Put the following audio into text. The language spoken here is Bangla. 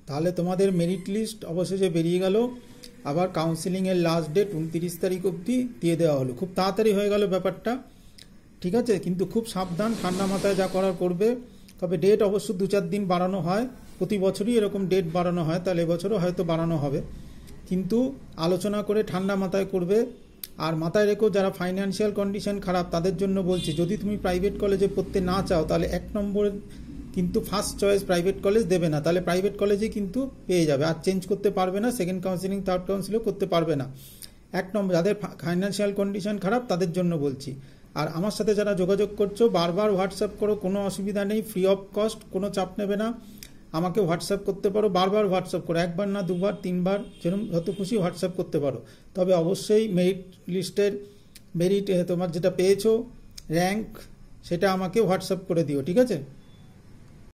তাহলে তোমাদের মেরিট লিস্ট অবশেষে বেরিয়ে গেল। আবার কাউন্সিলিংয়ের লাস্ট ডেট 29 তারিখ অবধি দিয়ে দেওয়া হলো। খুব তাড়াতাড়ি হয়ে গেল ব্যাপারটা, ঠিক আছে। কিন্তু খুব সাবধান, ঠান্ডা মাথায় যা করার করবে। তবে ডেট অবশ্য 2-4 দিন বাড়ানো হয়, প্রতি বছরই এরকম ডেট বাড়ানো হয়, তাহলে এবছরও হয়তো বাড়ানো হবে। কিন্তু আলোচনা করে ঠান্ডা মাথায় করবে। আর মাথায় রেখো, যারা ফাইন্যান্সিয়াল কন্ডিশন খারাপ তাদের জন্য বলছি, যদি তুমি প্রাইভেট কলেজে পড়তে না চাও তাহলে 1 নম্বরে কিন্তু ফার্স্ট চয়েস প্রাইভেট কলেজ দেবে না, তাহলে প্রাইভেট কলেজেই কিন্তু পেয়ে যাবে, আর চেঞ্জ করতে পারবে না, সেকেন্ড কাউন্সিলিং থার্ড কাউন্সিলও করতে পারবে না। 1 নম্বর, যাদের ফাইন্যান্সিয়াল কন্ডিশন খারাপ তাদের জন্য বলছি। আর আমার সাথে যারা যোগাযোগ করছো বারবার হোয়াটসঅ্যাপ করো, কোনো অসুবিধা নেই, ফ্রি অফ কস্ট, কোনো চাপ নেবে না। আমাকে হোয়াটসঅ্যাপ করতে পারো, বারবার হোয়াটসঅ্যাপ করো, 1 বার না 2 বার 3 বার, যেরকম যত খুশি হোয়াটসঅ্যাপ করতে পারো। তবে অবশ্যই মেরিট লিস্টের মেরিট তোমার যেটা পেয়েছো র্যাঙ্ক, সেটা আমাকে হোয়াটসঅ্যাপ করে দিও, ঠিক আছে।